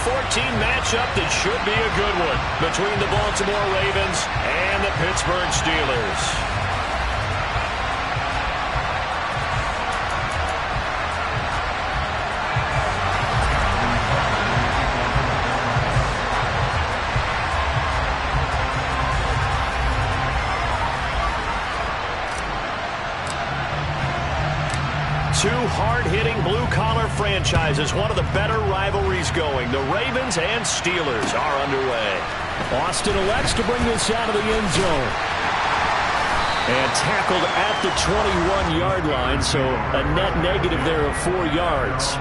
14 matchup that should be a good one between the Baltimore Ravens and the Pittsburgh Steelers. Two hard-hitting blue-collar franchises, one of the better rivalries going. The Ravens and Steelers are underway. Austin elects to bring this out of the end zone. And tackled at the 21-yard line, so a net negative there of 4 yards.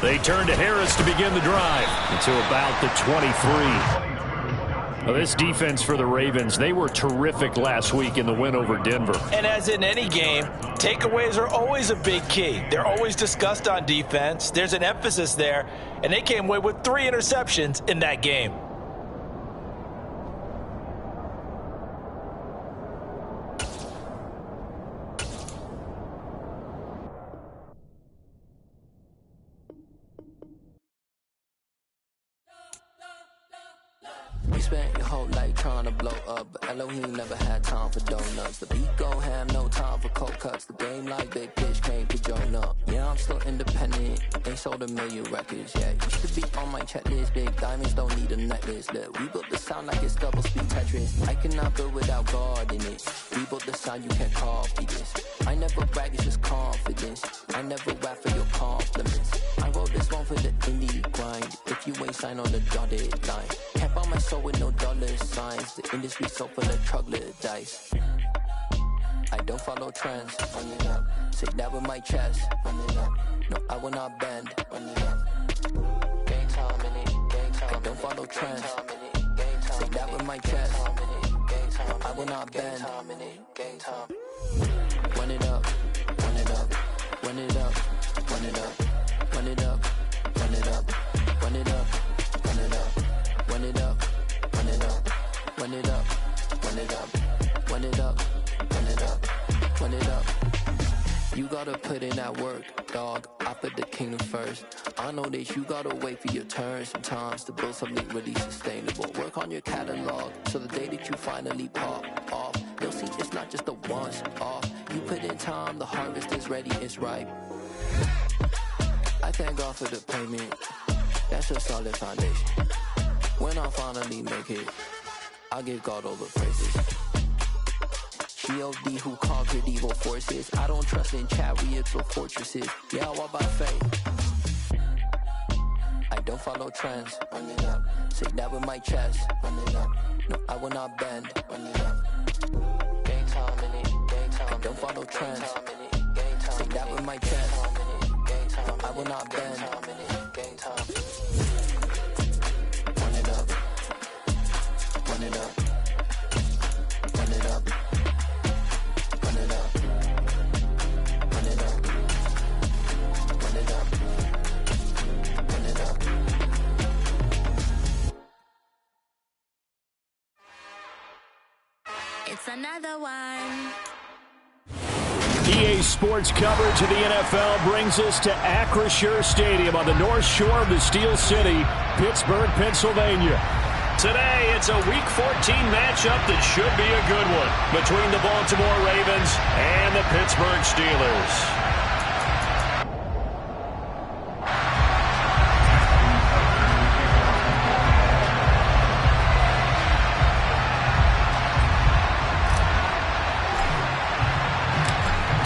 They turn to Harris to begin the drive until about the 23. Well, this defense for the Ravens, they were terrific last week in the win over Denver. And as in any game, takeaways are always a big key. They're always discussed on defense. There's an emphasis there, and they came away with 3 interceptions in that game. We spent your whole life trying to blow up, but Elohim never had time for donuts. The beat go ham, no time for cold cuts. The game like Big Pitch came to join up. Yeah, I'm still independent, ain't sold a million records yet. Used to be on my checklist, big diamonds don't need a necklace. Look, we built the sound like it's double speed Tetris. I cannot build without God in it. We built the sound, you can't copy this. I never brag, it's just confidence. I never rap for your compliments. I wrote this one for the indie grind. If you ain't signed on the dotted line, can't buy my soul with no dollar signs. The industry so full of troglodytes. I don't follow trends. Run it up. Say that with my chest. Run it up. No, I will not bend. Run it up. Game time in it. Game time. I don't follow trends. Say that with my chest. No, I will not bend. Game time. Run it up. Run it up. Run it up. Run it up. Run it up. Run it up. Run it up. Run it up. Run it up. Run it up. Run it up. Run it up. Run it up. Run it up. Run it up. You gotta put in that work, dog. I put the kingdom first. I know that you gotta wait for your turn sometimes to build something really sustainable. Work on your catalog so the day that you finally pop off, you'll see it's not just a once off. You put in time, the harvest is ready, it's ripe. I thank God for the payment. That's a solid foundation. When I finally make it, I give God all the praises. G.O.D. who conquered evil forces. I don't trust in chariots or fortresses. Yeah, I walk by faith. I don't follow trends. Run it up. Say that with my chest. Run it up. No, I will not bend. Run it up. Game time in it. Game time. I don't follow trends. Say that with my chest. No, I will not bend. Game time. Run it up. Run it up. Run it up. Run it up. Run it up. Run it up. Run it up. It's another one. EA Sports coverage of the NFL brings us to Acrisure Stadium on the north shore of the Steel City, Pittsburgh, Pennsylvania. Today, it's a Week 14 matchup that should be a good one between the Baltimore Ravens and the Pittsburgh Steelers.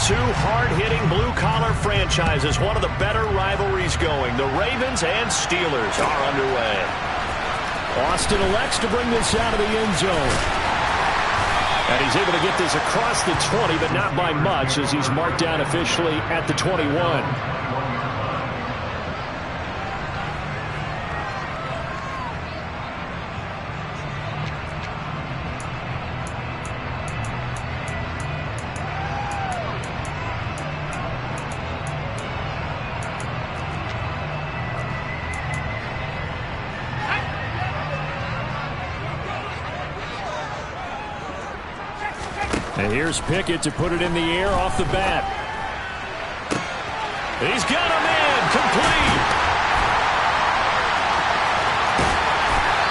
Two hard-hitting blue-collar franchises, one of the better rivalries going. The Ravens and Steelers are underway. Austin elects to bring this out of the end zone. And he's able to get this across the 20, but not by much, as he's marked down officially at the 21. And here's Pickett to put it in the air off the bat. He's got a man complete.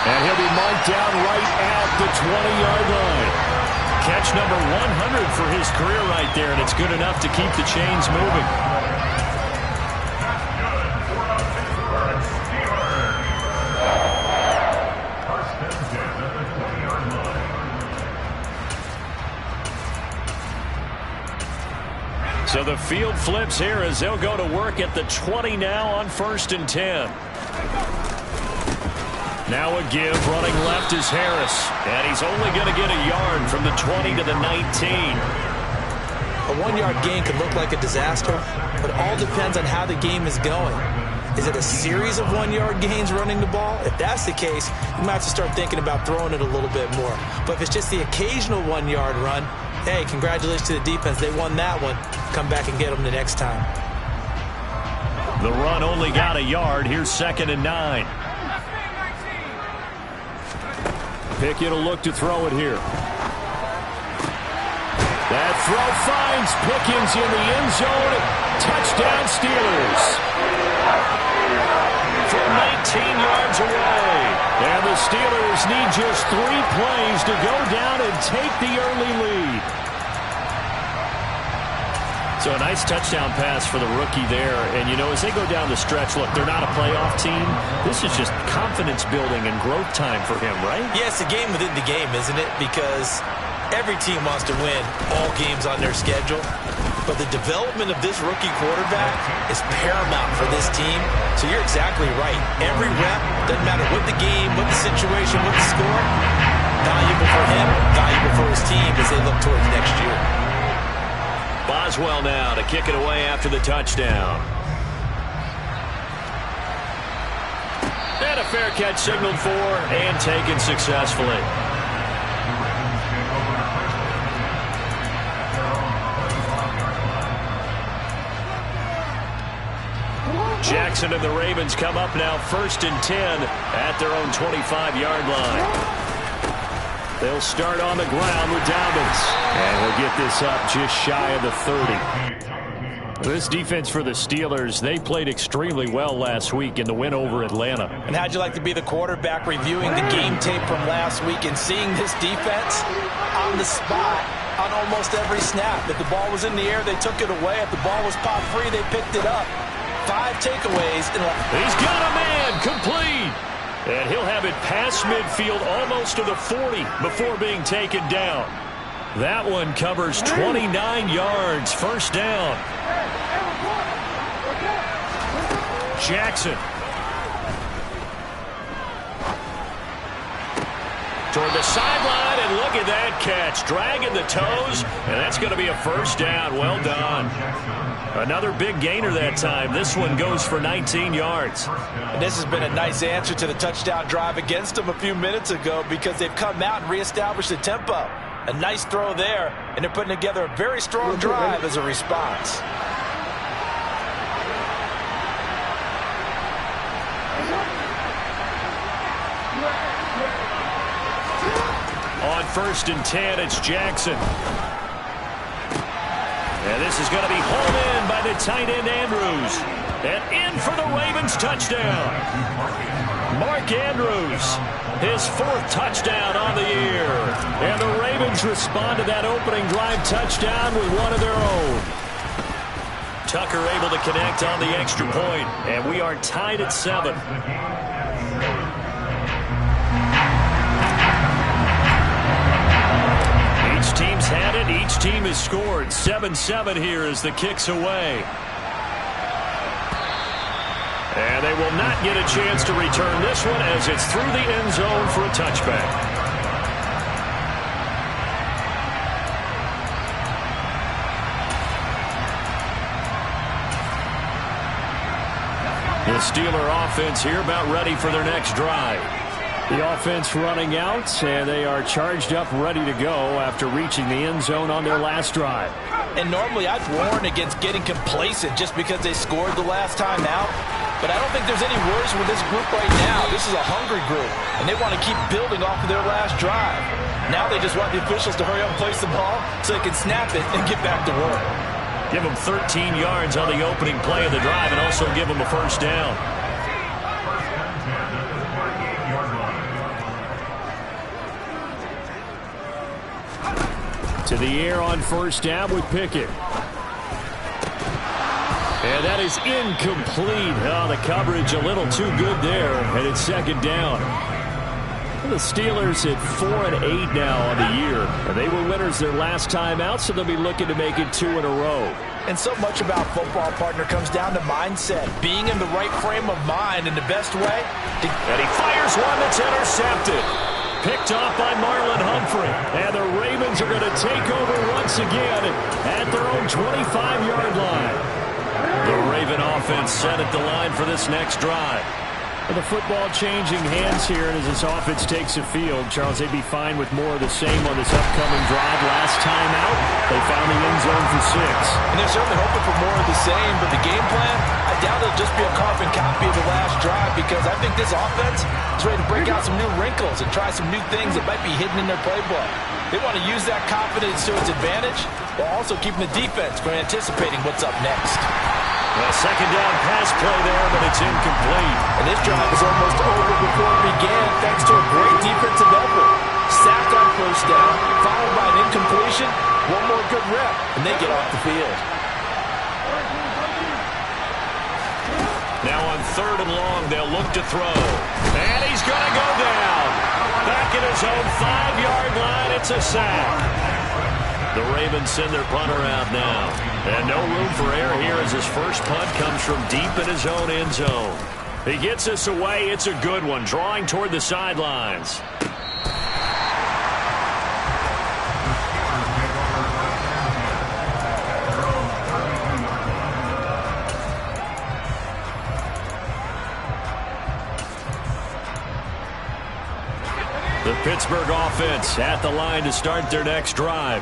And he'll be marked down right at the 20-yard line. Catch number 100 for his career right there, and it's good enough to keep the chains moving. So the field flips here as they'll go to work at the 20 now on 1st and 10. Now a give, running left is Harris. And he's only going to get a yard from the 20 to the 19. A 1-yard gain could look like a disaster, but all depends on how the game is going. Is it a series of 1-yard gains running the ball? If that's the case, you might have to start thinking about throwing it a little bit more. But if it's just the occasional 1-yard run, hey, congratulations to the defense. They won that one. Come back and get them the next time. The run only got a yard. Here's 2nd and 9. Pickett will look to throw it here. That throw finds Pickens in the end zone. Touchdown Steelers. From 19 yards away. And the Steelers need just 3 plays to go down and take the early lead. So a nice touchdown pass for the rookie there. And, you know, as they go down the stretch, look, they're not a playoff team. This is just confidence building and growth time for him, right? Yeah, it's a game within the game, isn't it? Because every team wants to win all games on their schedule. But the development of this rookie quarterback is paramount for this team. So you're exactly right. Every rep, doesn't matter what the game, what the situation, what the score, valuable for him, valuable for his team as they look towards next year. Boswell now to kick it away after the touchdown. And a fair catch signaled for and taken successfully. Jackson and the Ravens come up now 1st and 10 at their own 25-yard line. They'll start on the ground with Dobbins. And he'll get this up just shy of the 30. This defense for the Steelers, they played extremely well last week in the win over Atlanta. And how'd you like to be the quarterback reviewing the game tape from last week and seeing this defense on the spot on almost every snap? If the ball was in the air, they took it away. If the ball was popped free, they picked it up. 5 takeaways. He's got a man complete. And he'll have it past midfield almost to the 40 before being taken down. That one covers 29 yards. 1st down. Jackson. Toward the sideline, and look at that catch. Dragging the toes, and that's going to be a 1st down. Well done. Another big gainer that time. This one goes for 19 yards. And this has been a nice answer to the touchdown drive against them a few minutes ago because they've come out and reestablished the tempo. A nice throw there, and they're putting together a very strong drive as a response. On 1st and 10, it's Jackson. And this is going to be hauled in by the tight end Andrews. And in for the Ravens touchdown. Mark Andrews, his 4th touchdown on the year. And the Ravens respond to that opening drive touchdown with one of their own. Tucker able to connect on the extra point. And we are tied at 7. Each team's had it. Each team has scored. 7-7 here as the kick's away. And they will not get a chance to return this one as it's through the end zone for a touchback. The Steeler offense here about ready for their next drive. The offense running out, and they are charged up, ready to go after reaching the end zone on their last drive. And normally I'd warn against getting complacent just because they scored the last time out. But I don't think there's any worries with this group right now. This is a hungry group, and they want to keep building off of their last drive. Now they just want the officials to hurry up and place the ball so they can snap it and get back to work. Give them 13 yards on the opening play of the drive and also give them a first down. To the air on first down with Pickett. And that is incomplete. Oh, the coverage a little too good there, and it's second down. The Steelers at 4-8 now on the year. They were winners their last time out, so they'll be looking to make it 2 in a row. And so much about football, partner, comes down to mindset. Being in the right frame of mind in the best way. And he fires one that's intercepted. Picked off by Marlon Humphrey. And the Ravens are going to take over once again at their own 25-yard line. The Raven offense set at the line for this next drive. And the football changing hands here as this offense takes the field. Charles, they'd be fine with more of the same on this upcoming drive. Last time out, they found the end zone for 6. And they're certainly hoping for more of the same, but the game plan, I doubt it'll just be a carbon copy of the last drive, because I think this offense is ready to break out some new wrinkles and try some new things that might be hidden in their playbook. They want to use that confidence to its advantage while also keeping the defense from anticipating what's up next. A second down pass play there, but it's incomplete. And this drive was almost over before it began thanks to a great defensive effort. Sack on first down, followed by an incompletion. One more good rep, and they get off the field. Now on 3rd and long, they'll look to throw. And he's going to go down. Back at his own 5-yard line, it's a sack. The Ravens send their punter out now. And no room for error here as his first punt comes from deep in his own end zone. He gets this away. It's a good one, drawing toward the sidelines. The Pittsburgh offense at the line to start their next drive.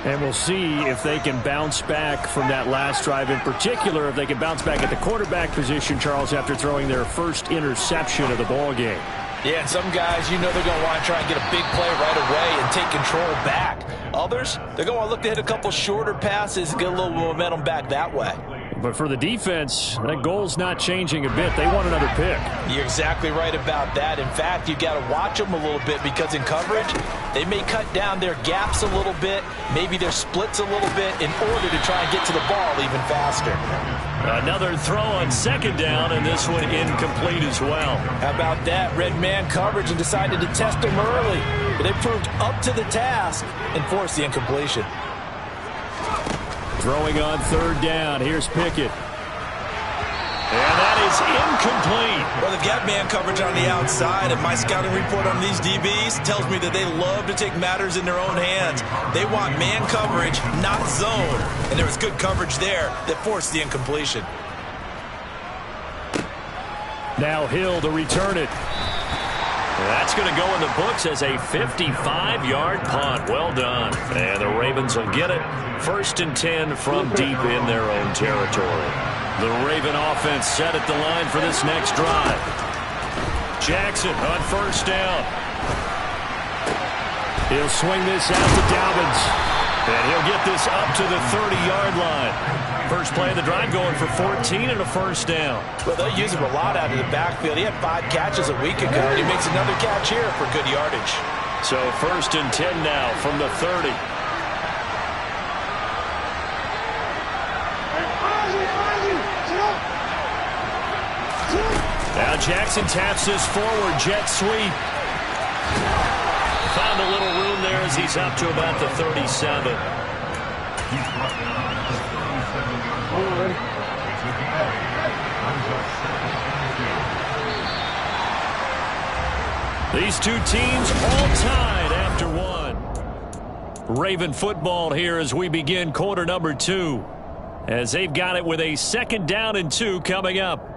And we'll see if they can bounce back from that last drive. In particular, if they can bounce back at the quarterback position, Charles, after throwing their first interception of the ball game. Yeah, and some guys, you know they're going to want to try and get a big play right away and take control back. Others, they're going to look to hit a couple shorter passes and get a little momentum back that way. But for the defense, that goal's not changing a bit. They want another pick. You're exactly right about that. In fact, you got to watch them a little bit, because in coverage, they may cut down their gaps a little bit, maybe their splits a little bit, in order to try and get to the ball even faster. Another throw on second down, and this one incomplete as well. How about that? Red man coverage, and decided to test them early. But they proved up to the task and forced the incompletion. Throwing on 3rd down. Here's Pickett. And that is incomplete. Well, they've got man coverage on the outside, and my scouting report on these DBs tells me that they love to take matters in their own hands. They want man coverage, not zone. And there was good coverage there that forced the incompletion. Now Hill to return it. That's going to go in the books as a 55-yard punt. Well done. And the Ravens will get it. 1st and 10 from deep in their own territory. The Raven offense set at the line for this next drive. Jackson on first down. He'll swing this out to Dobbins. And he'll get this up to the 30-yard line. First play of the drive going for 14 and a first down. Well, they'll use him a lot out of the backfield. He had 5 catches a week ago. He makes another catch here for good yardage. So 1st and 10 now from the 30. Now Jackson taps this forward jet sweep. Found a little room there as he's up to about the 37. These two teams all tied after one. Raven football here as we begin quarter number 2. As they've got it with a 2nd down and 2 coming up.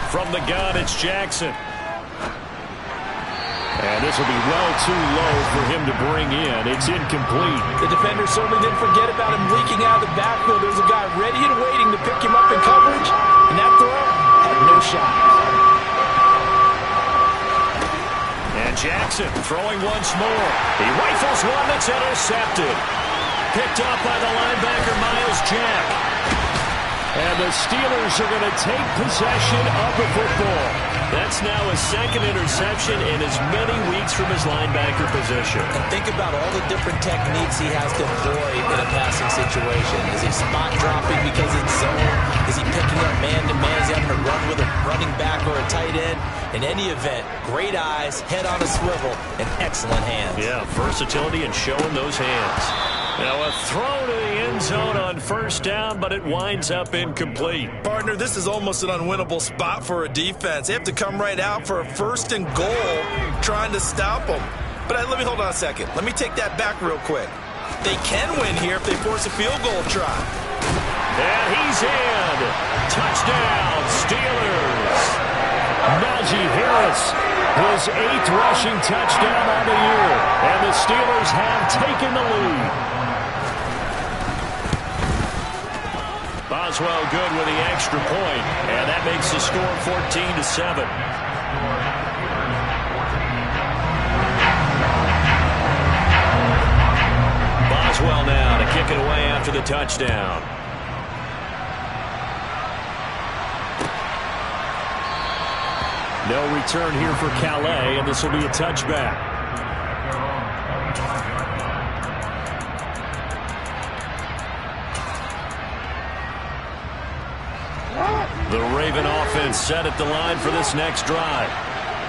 From the gun, it's Jackson. this will be well too low for him to bring in. It's incomplete. The defender certainly didn't forget about him leaking out of the backfield. There's a guy ready and waiting to pick him up in coverage, and that throw had no shot. And Jackson throwing once more. He rifles one that's intercepted. Picked up by the linebacker, Miles Jack. And the Steelers are going to take possession of the football. That's now his second interception in as many weeks from his linebacker position. And think about all the different techniques he has to employ in a passing situation. Is he spot dropping because it's zone? Is he picking up man-to-man? Is he having to run with a running back or a tight end? In any event, great eyes, head on a swivel, and excellent hands. Yeah, versatility and showing those hands. Now a throw to the end zone on first down, but it winds up incomplete. Partner, this is almost an unwinnable spot for a defense. They have to come right out for a first and goal trying to stop them. But let me hold on a second. Let me take that back real quick. They can win here if they force a field goal try. And he's in. Touchdown, Steelers. Najee Harris, his 8th rushing touchdown on the year. And the Steelers have taken the lead. Boswell good with the extra point, and that makes the score 14-7. Boswell now to kick it away after the touchdown. No return here for Calais, and this will be a touchback. The Raven offense set at the line for this next drive.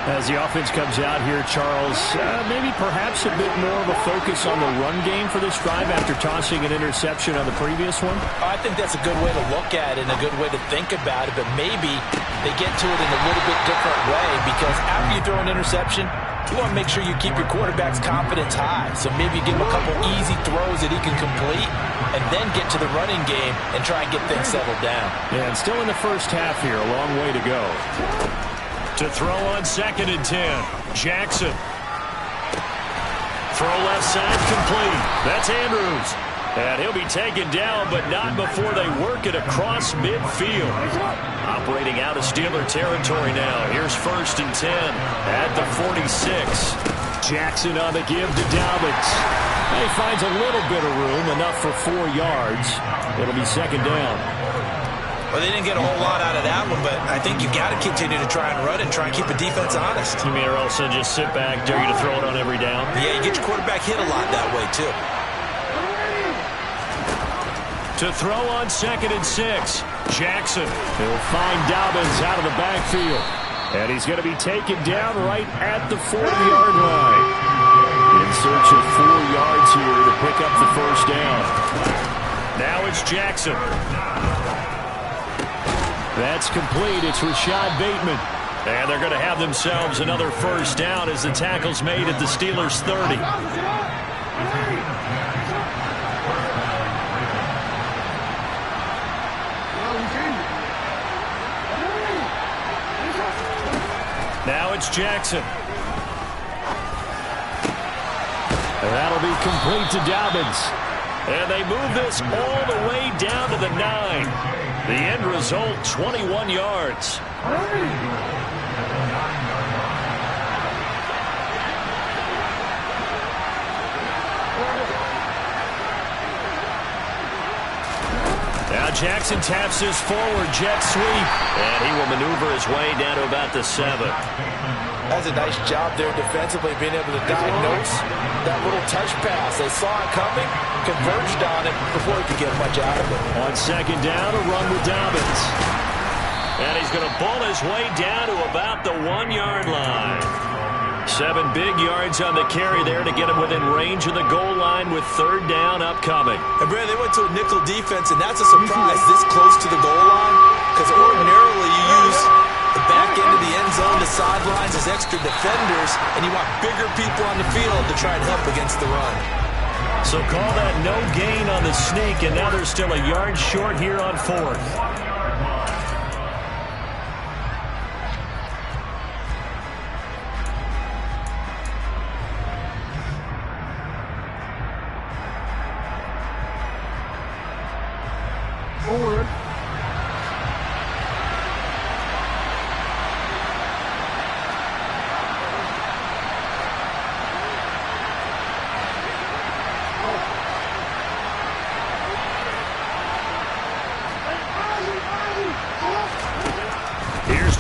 As the offense comes out here, Charles, maybe perhaps a bit more of a focus on the run game for this drive after tossing an interception on the previous one? I think that's a good way to look at it and a good way to think about it, but maybe they get to it in a little bit different way because after you throw an interception, you want to make sure you keep your quarterback's confidence high. So maybe you give him a couple easy throws that he can complete and then get to the running game and try and get things settled down. Yeah, and still in the first half here, a long way to go. To throw on 2nd and 10, Jackson. Throw left side complete. That's Andrews. And he'll be taken down, but not before they work it across midfield. Operating out of Steeler territory now. Here's 1st and 10 at the 46. Jackson on the give to Dobbins. He finds a little bit of room, enough for 4 yards. It'll be 2nd down. Well, they didn't get a whole lot out of that one, but I think you got to continue to try and run and try and keep a defense honest. You mean or else just sit back, dare you to throw it on every down? Yeah, you get your quarterback hit a lot that way, too. To throw on 2nd and 6, Jackson. He'll find Dobbins out of the backfield. And he's going to be taken down right at the 40-yard line. In search of 4 yards here to pick up the first down. Now it's Jackson. That's complete. It's Rashad Bateman. And they're going to have themselves another first down as the tackle's made at the Steelers' 30. Now it's Jackson. And that'll be complete to Dobbins. And they move this all the way down to the 9. The end result, 21 yards. Now Jackson taps his forward jet sweep. And he will maneuver his way down to about the 7. That's a nice job there defensively, being able to diagnose that little touch pass. They saw it coming, converged on it before he could get much out of it. On 2nd down, a run with Dobbins. And he's going to bull his way down to about the 1-yard line. 7 big yards on the carry there to get him within range of the goal line with 3rd down upcoming. And Brad, they went to a nickel defense, and that's a surprise this close to the goal line, because ordinarily you use the back end of the end zone, the sidelines as extra defenders, and you want bigger people on the field to try and help against the run. So call that no gain on the sneak, and now they're still a yard short here on 4th.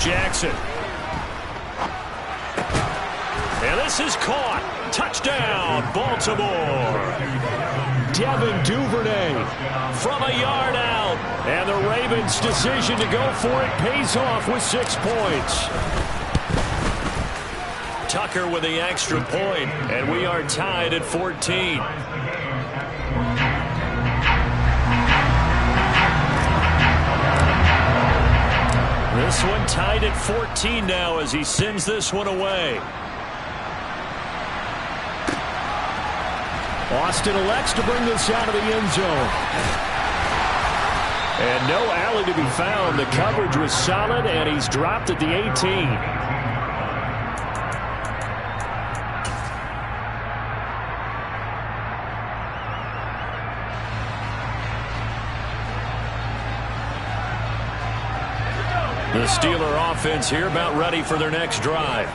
Jackson. And this is caught. Touchdown, Baltimore. Devin Duvernay from a yard out. And the Ravens' decision to go for it pays off with 6 points. Tucker with the extra point, and we are tied at 14. This one tied at 14 now as he sends this one away. Austin elects to bring this out of the end zone. And no alley to be found. The coverage was solid, and he's dropped at the 18. The Steeler offense here about ready for their next drive.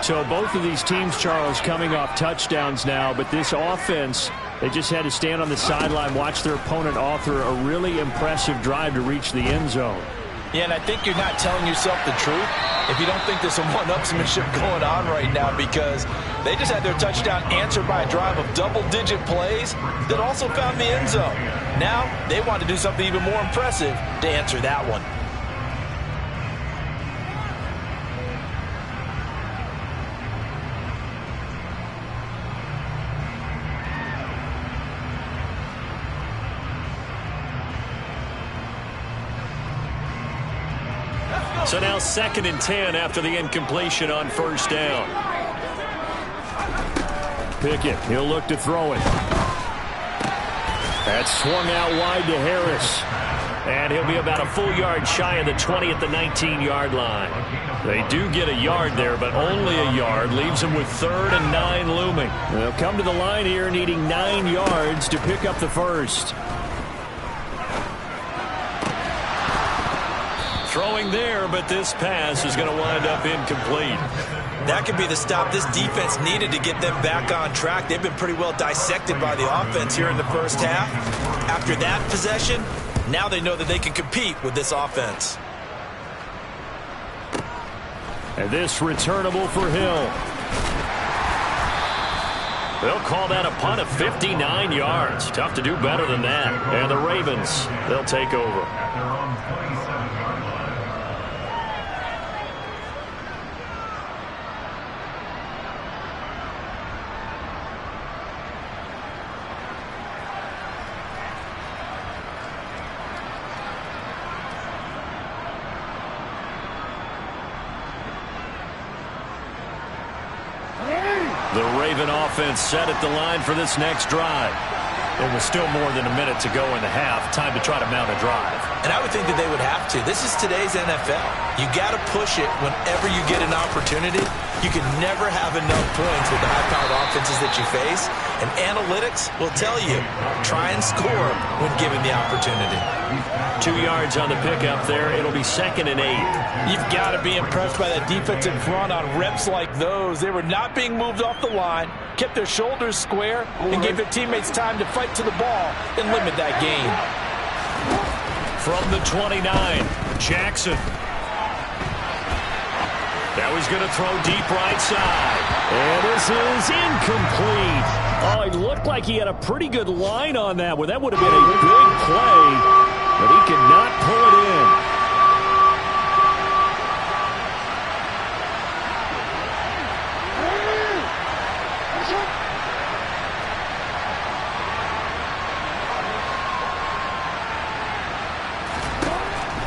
So both of these teams, Charles, coming off touchdowns now, but this offense, they just had to stand on the sideline, watch their opponent author a really impressive drive to reach the end zone. Yeah, and I think you're not telling yourself the truth if you don't think there's some one-upsmanship going on right now, because they just had their touchdown answered by a drive of double-digit plays that also found the end zone. Now they want to do something even more impressive to answer that one. So now 2nd and 10 after the incompletion on first down. Pickett, he'll look to throw it. That's swung out wide to Harris. And he'll be about a full yard shy of the 20 at the 19-yard line. They do get a yard there, but only a yard. Leaves them with 3rd and 9 looming. They'll come to the line here needing 9 yards to pick up the first. Throwing there, but this pass is going to wind up incomplete. That could be the stop this defense needed to get them back on track. They've been pretty well dissected by the offense here in the first half. After that possession, now they know that they can compete with this offense. And this returnable for Hill. They'll call that a punt of 59 yards. Tough to do better than that. And the Ravens, they'll take over. The Raven offense set at the line for this next drive. It was still more than a minute to go in the half. Time to try to mount a drive. And I would think that they would have to. This is today's NFL. You got to push it whenever you get an opportunity. You can never have enough points with the high-powered offenses that you face. And analytics will tell you, try and score when given the opportunity. 2 yards on the pickup there. It'll be 2nd and 8. You've got to be impressed by that defensive front on reps like those. They were not being moved off the line, kept their shoulders square, and gave their teammates time to fight to the ball and limit that gain. From the 29, Jackson. That was going to throw deep right side. And this is incomplete. Oh, it looked like he had a pretty good line on that one. That would have been a big play, but he could not pull it in.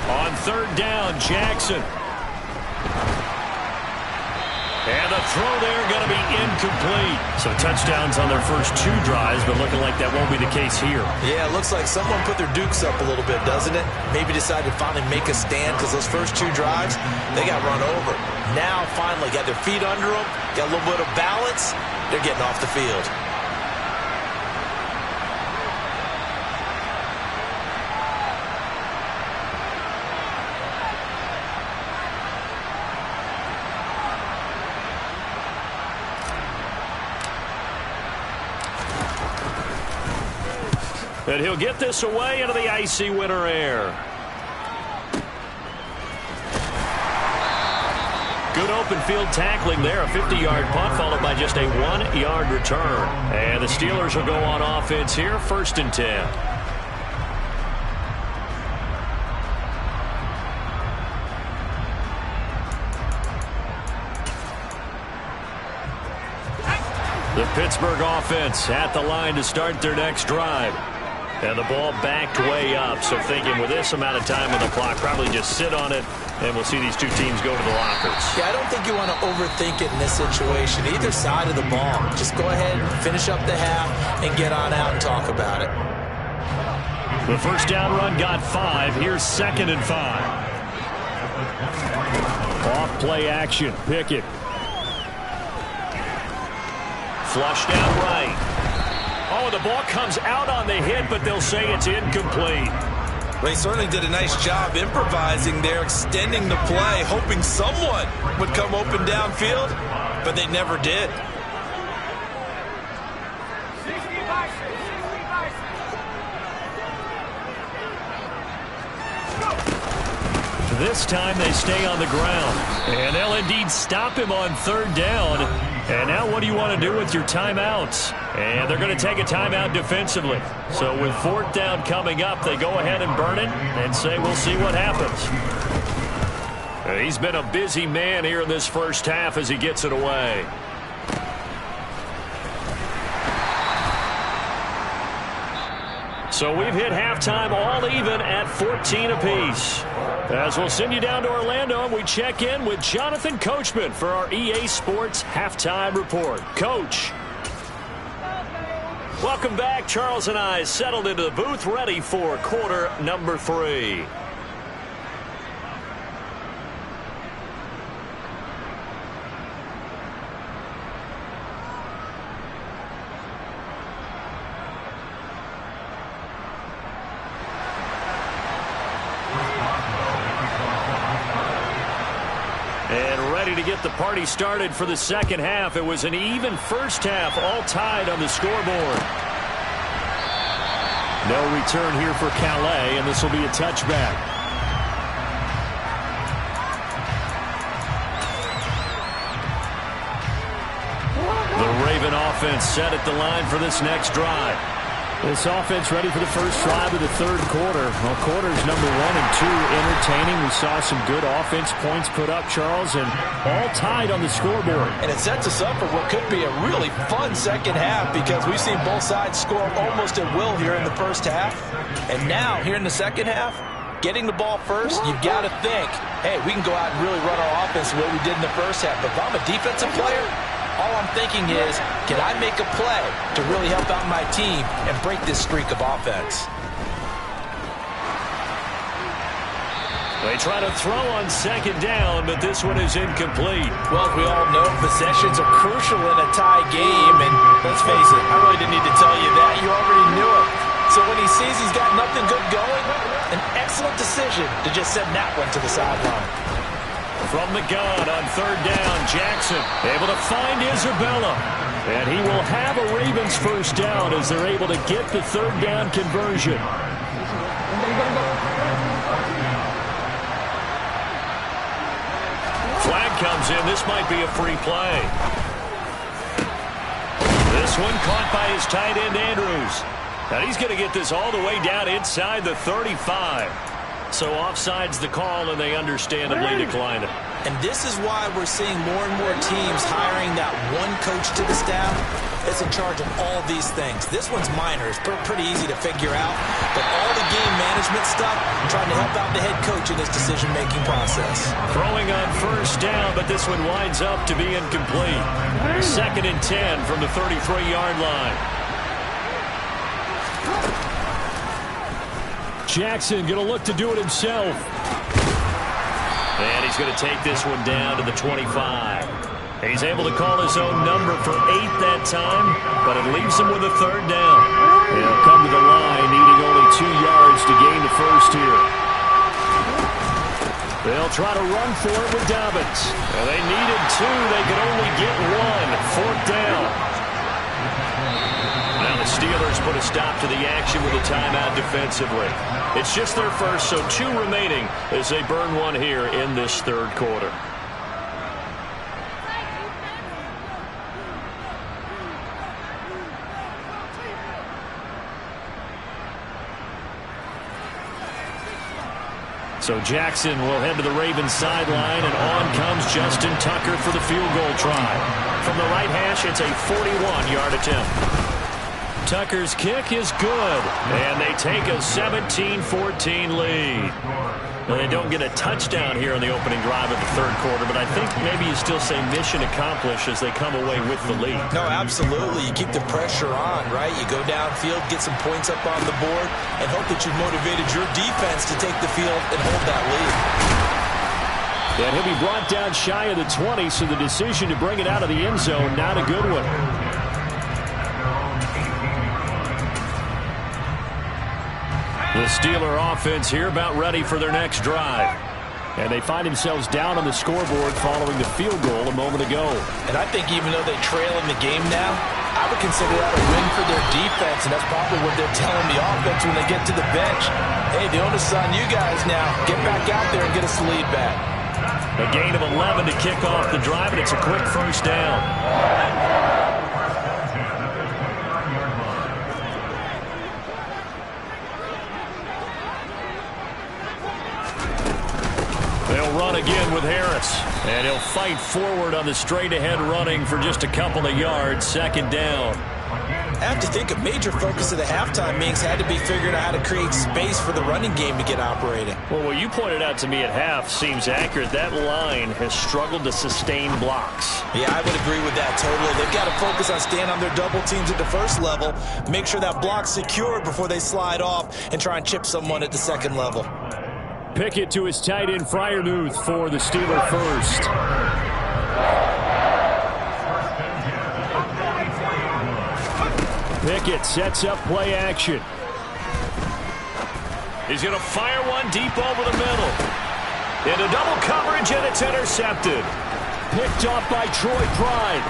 On 3rd down, Jackson. And the throw there going to be incomplete. So touchdowns on their first 2 drives, but looking like that won't be the case here. Yeah, it looks like someone put their dukes up a little bit, doesn't it? Maybe decided to finally make a stand because those first 2 drives, they got run over. Now finally got their feet under them, got a little bit of balance. They're getting off the field. And he'll get this away into the icy winter air. Good open field tackling there. A 50-yard punt followed by just a 1-yard return. And the Steelers will go on offense here, 1st and 10. The Pittsburgh offense at the line to start their next drive. And the ball backed way up. So thinking with this amount of time on the clock, probably just sit on it, and we'll see these two teams go to the lockers. Yeah, I don't think you want to overthink it in this situation. Either side of the ball. Just go ahead and finish up the half and get on out and talk about it. The first down run got 5. Here's 2nd and 5. Off play action. Pickett. Flushed out right. Oh, the ball comes out on the hit, but they'll say it's incomplete. They certainly did a nice job improvising there, extending the play, hoping someone would come open downfield, but they never did. This time they stay on the ground, and they'll indeed stop him on 3rd down. And now what do you want to do with your timeouts? And they're going to take a timeout defensively. So with 4th down coming up, they go ahead and burn it and say we'll see what happens. He's been a busy man here in this first half as he gets it away. So we've hit halftime all even at 14 apiece. As we'll send you down to Orlando, and we check in with Jonathan Coachman for our EA Sports Halftime Report. Coach. Welcome back. Charles and I settled into the booth, ready for quarter number 3. To get the party started for the second half. It was an even first half, all tied on the scoreboard. No return here for Calais, and this will be a touchback. The Raven offense set at the line for this next drive. This offense ready for the first drive of the 3rd quarter. Well, quarters number 1 and 2 entertaining. We saw some good offense points put up, Charles, and all tied on the scoreboard. And it sets us up for what could be a really fun second half because we've seen both sides score almost at will here in the first half. And now, here in the second half, getting the ball first, you've got to think, hey, we can go out and really run our offense the way we did in the first half. But if I'm a defensive player, all I'm thinking is, can I make a play to really help out my team and break this streak of offense? They try to throw on 2nd down, but this one is incomplete. Well, as we all know, possessions are crucial in a tie game, and let's face it, I really didn't need to tell you that. You already knew it. So when he sees he's got nothing good going, an excellent decision to just send that one to the sideline. From the gun on 3rd down, Jackson able to find Isabella. And he will have a Ravens first down as they're able to get the 3rd down conversion. Flag comes in. This might be a free play. This one caught by his tight end, Andrews. Now he's going to get this all the way down inside the 35. So offside's the call, and they understandably decline it. And this is why we're seeing more and more teams hiring that one coach to the staff that's in charge of all these things. This one's minor. It's pretty easy to figure out. But all the game management stuff, trying to help out the head coach in his decision-making process. Throwing on 1st down, but this one winds up to be incomplete. 2nd and 10 from the 33-yard line. Jackson going to look to do it himself. And he's going to take this one down to the 25. He's able to call his own number for 8 that time, but it leaves him with a 3rd down. He'll come to the line, needing only 2 yards to gain the first here. They'll try to run for it with Dobbins. And they needed 2. They could only get 1. 4th down. Now the Steelers put a stop to the action with a timeout defensively. It's just their first, so 2 remaining as they burn one here in this 3rd quarter. So Jackson will head to the Ravens sideline, and on comes Justin Tucker for the field goal try. From the right hash, it's a 41-yard attempt. Tucker's kick is good, and they take a 17-14 lead. Well, they don't get a touchdown here in the opening drive of the third quarter, but I think maybe you still say mission accomplished as they come away with the lead. No, absolutely. You keep the pressure on, right? You go downfield, get some points up on the board, and hope that you've motivated your defense to take the field and hold that lead. And he'll be brought down shy of the 20, so the decision to bring it out of the end zone, not a good one. The Steeler offense here about ready for their next drive. And they find themselves down on the scoreboard following the field goal a moment ago. And I think even though they trail in the game now, I would consider that a win for their defense, and that's probably what they're telling the offense when they get to the bench. Hey, the onus is on you guys now. Get back out there and get us the lead back. A gain of 11 to kick off the drive, and it's a quick first down. They'll run again with Harris, and he'll fight forward on the straight-ahead running for just a couple of yards. Second down. I have to think a major focus of the halftime meetings had to be figuring out how to create space for the running game to get operating. Well, what you pointed out to me at half seems accurate. That line has struggled to sustain blocks. Yeah, I would agree with that totally. They've got to focus on staying on their double teams at the first level, make sure that block's secured before they slide off and try and chip someone at the second level. Pickett to his tight end, Freiermuth, for the Steeler first. Pickett sets up play action. He's going to fire one deep over the middle. Into double coverage, and it's intercepted. Picked off by Troy Pride.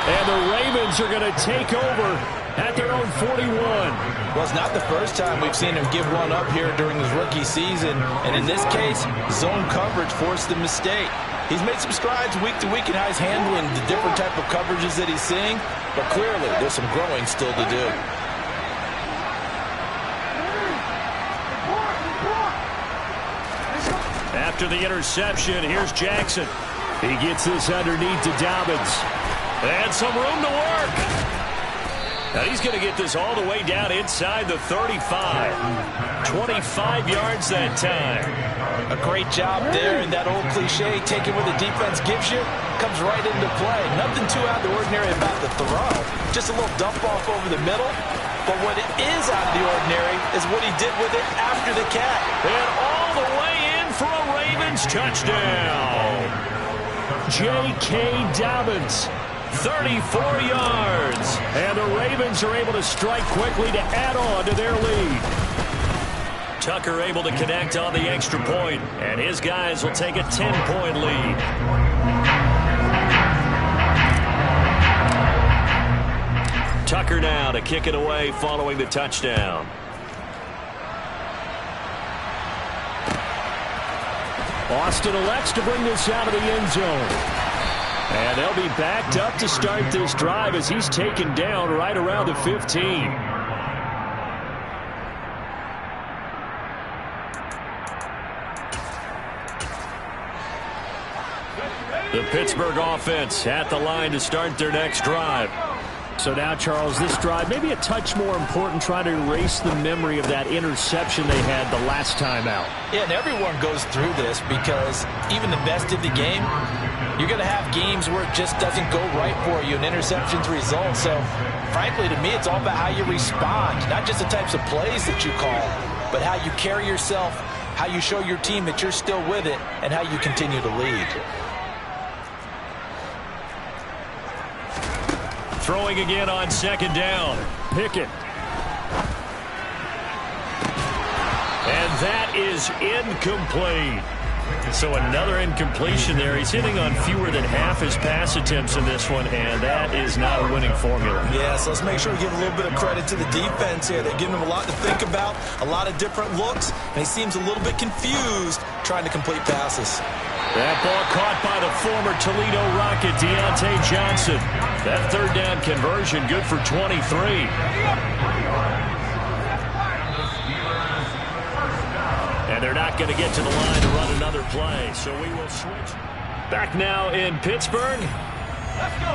And the Ravens are going to take over at their own 41. Well, it's not the first time we've seen him give one up here during his rookie season. And in this case, zone coverage forced the mistake. He's made some strides week to week in how he's handling the different type of coverages that he's seeing. But clearly, there's some growing still to do. After the interception, here's Jackson. He gets this underneath to Dobbins. And some room to work. Now he's going to get this all the way down inside the 35. 25 yards that time. A great job there, and that old cliche, taking what the defense gives you, comes right into play. Nothing too out of the ordinary about the throw. Just a little dump off over the middle. But what it is out of the ordinary is what he did with it after the catch. And all the way in for a Ravens touchdown. J.K. Dobbins. 34 yards. And the Ravens are able to strike quickly to add on to their lead. Tucker able to connect on the extra point, and his guys will take a 10-point lead. Tucker now to kick it away following the touchdown. Austin elects to bring this out of the end zone. And they'll be backed up to start this drive as he's taken down right around the 15. The Pittsburgh offense at the line to start their next drive. So now, Charles, this drive maybe a touch more important, trying to erase the memory of that interception they had the last time out. Yeah, and everyone goes through this because even the best of the game, you're going to have games where it just doesn't go right for you, and interceptions result. So, frankly, to me, it's all about how you respond, not just the types of plays that you call, but how you carry yourself, how you show your team that you're still with it, and how you continue to lead. Throwing again on second down. Pickett. And that is incomplete. So another incompletion there. He's hitting on fewer than half his pass attempts in this one, and that is not a winning formula. Yeah, so let's make sure we give a little bit of credit to the defense here. They're giving him a lot to think about, a lot of different looks, and he seems a little bit confused trying to complete passes. That ball caught by the former Toledo Rocket, Deontay Johnson. That third down conversion good for 23. And And they're not going to get to the line to run another play, so we will switch. Back now in Pittsburgh.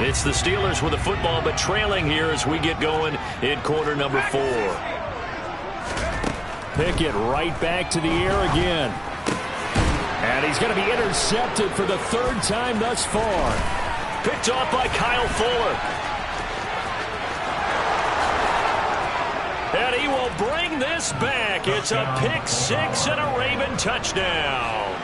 It's the Steelers with the football, but trailing here as we get going in quarter number 4. Pickett right back to the air again. And he's going to be intercepted for the 3rd time thus far. Picked off by Kyle Fuller. And he will bring this back. It's a pick 6 and a Raven touchdown.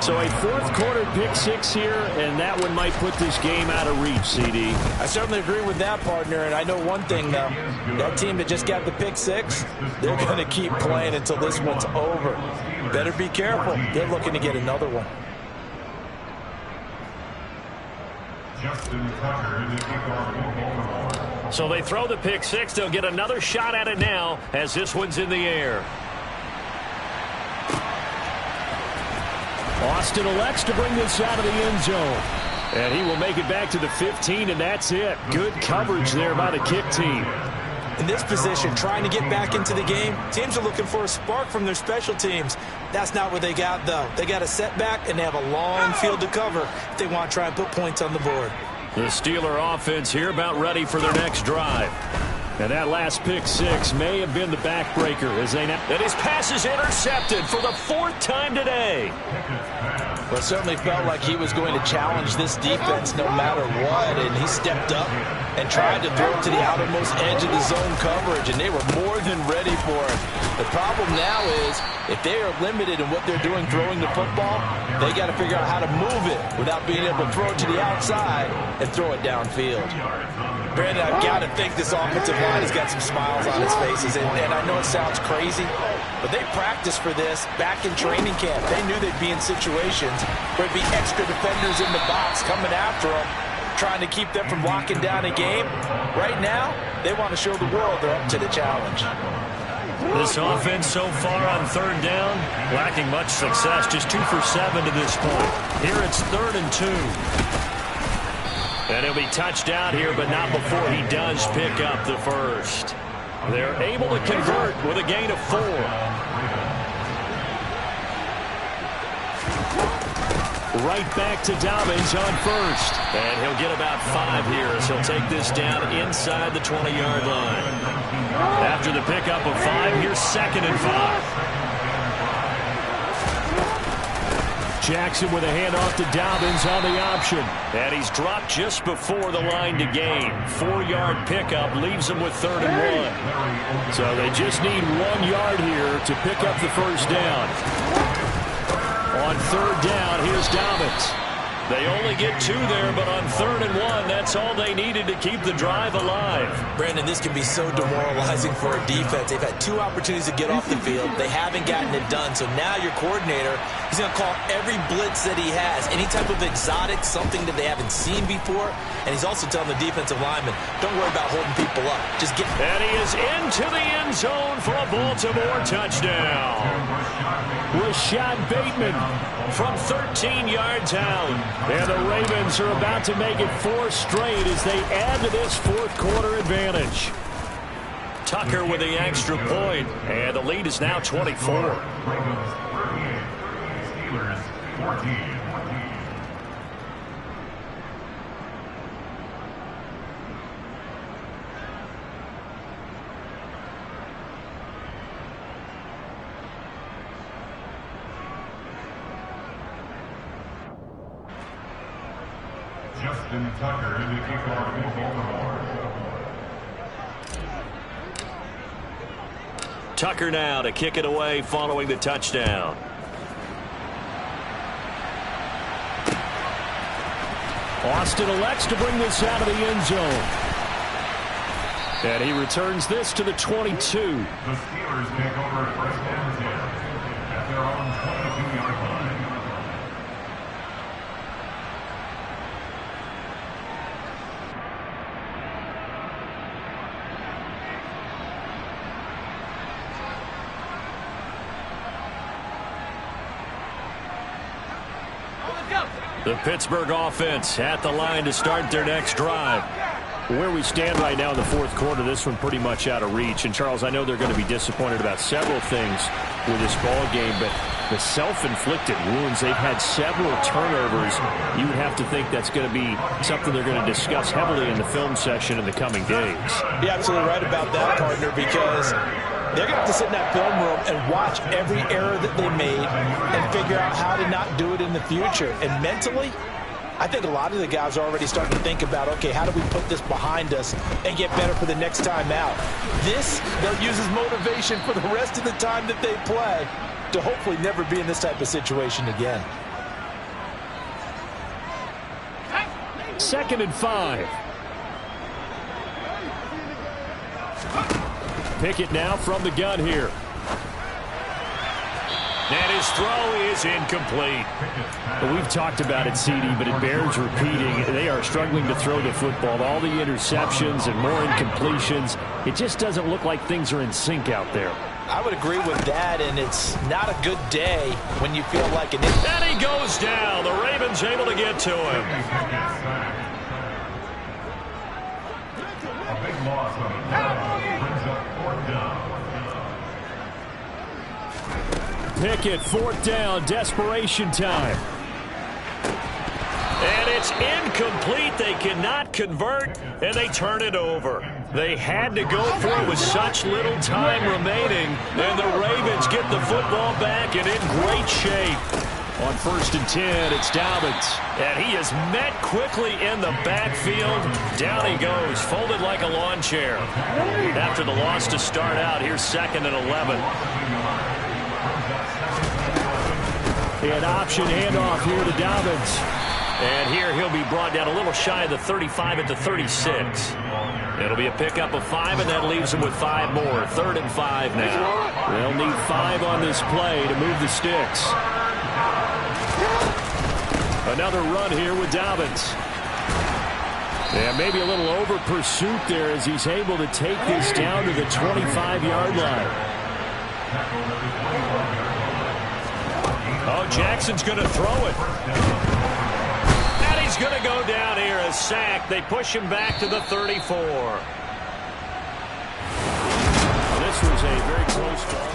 So a 4th quarter pick 6 here, and that one might put this game out of reach, CD. I certainly agree with that, partner, and I know one thing, though. That team that just got the pick 6, they're going to keep playing until this one's over. Better be careful. They're looking to get another one. So they throw the pick 6. They'll get another shot at it now as this one's in the air. Austin elects to bring this out of the end zone. And he will make it back to the 15, and that's it. Good coverage there by the kick team. In this position, trying to get back into the game, teams are looking for a spark from their special teams. That's not what they got, though. They got a setback, and they have a long field to cover if they want to try and put points on the board. The Steeler offense here about ready for their next drive. And that last pick 6 may have been the backbreaker as they now. And his pass is intercepted for the 4th time today. Well, it certainly felt like he was going to challenge this defense no matter what, and he stepped up and tried to throw it to the outermost edge of the zone coverage, and they were more than ready for it. The problem now is if they are limited in what they're doing throwing the football, they got to figure out how to move it without being able to throw it to the outside and throw it downfield. Brandon, I've got to think this offensive line has got some smiles on its faces, and I know it sounds crazy, but they practiced for this back in training camp. They knew they'd be in situations where there'd be extra defenders in the box coming after them, trying to keep them from locking down a game. Right now, they want to show the world they're up to the challenge. This offense so far on 3rd down, lacking much success, just 2 for 7 to this point. Here it's 3rd and 2. And he'll be touched out here, but not before he does pick up the first. They're able to convert with a gain of 4. Right back to Dobbins on first. And he'll get about 5 here as he'll take this down inside the 20-yard line. After the pickup of 5, here's 2nd and 5. Jackson with a handoff to Dobbins on the option. And he's dropped just before the line to gain. 4-yard pickup leaves him with 3rd and 1. So they just need 1 yard here to pick up the first down. On 3rd down, here's Dobbins. They only get 2 there, but on 3rd and 1, that's all they needed to keep the drive alive. Brandon, this can be so demoralizing for a defense. They've had 2 opportunities to get off the field. They haven't gotten it done. So now your coordinator, he's going to call every blitz that he has, any type of exotic, something that they haven't seen before. And he's also telling the defensive lineman, don't worry about holding people up. Just get. And he is into the end zone for a Baltimore touchdown. Rashad Bateman from 13 yards out. And the Ravens are about to make it 4 straight as they add to this 4th quarter advantage. Tucker with the extra point, and the lead is now 24. Justin Tucker in the kickoff in Baltimore. Tucker now to kick it away following the touchdown. Austin elects to bring this out of the end zone. And he returns this to the 22. The Steelers take over 1st and 10 at their own 22-yard line. The Pittsburgh offense at the line to start their next drive. Where we stand right now in the fourth quarter, this one pretty much out of reach. And, Charles, I know they're going to be disappointed about several things with this ball game, but the self-inflicted wounds, they've had several turnovers. You would have to think that's going to be something they're going to discuss heavily in the film session in the coming days. You're absolutely right about that, partner, because they're going to have to sit in that film room and watch every error that they made and figure out how to not do it in the future. And mentally, I think a lot of the guys are already starting to think about, okay, how do we put this behind us and get better for the next time out? This, they'll use as motivation for the rest of the time that they play to hopefully never be in this type of situation again. 2nd and 5. Pickett now from the gun here. And his throw is incomplete. Well, we've talked about it, CD, but it bears repeating. They are struggling to throw the football. All the interceptions and more incompletions. It just doesn't look like things are in sync out there. I would agree with that, and it's not a good day when you feel like an... And he goes down. The Ravens able to get to him. A big loss on the play brings up 4th down. Pickett, 4th down, desperation time. And it's incomplete. They cannot convert, and they turn it over. They had to go for it with such little time remaining, and the Ravens get the football back and in great shape. On 1st and 10, it's Dobbins. And he is met quickly in the backfield. Down he goes, folded like a lawn chair. After the loss to start out, here's 2nd and 11. An option handoff here to Dobbins. And here he'll be brought down a little shy of the 35 at the 36. It'll be a pickup of 5, and that leaves him with 5 more. 3rd and 5 now. They'll need 5 on this play to move the sticks. Another run here with Dobbins. And maybe a little over pursuit there as he's able to take this down to the 25-yard line. Oh, Jackson's going to throw it. And he's going to go down here, a sack. They push him back to the 34. This was a very close call.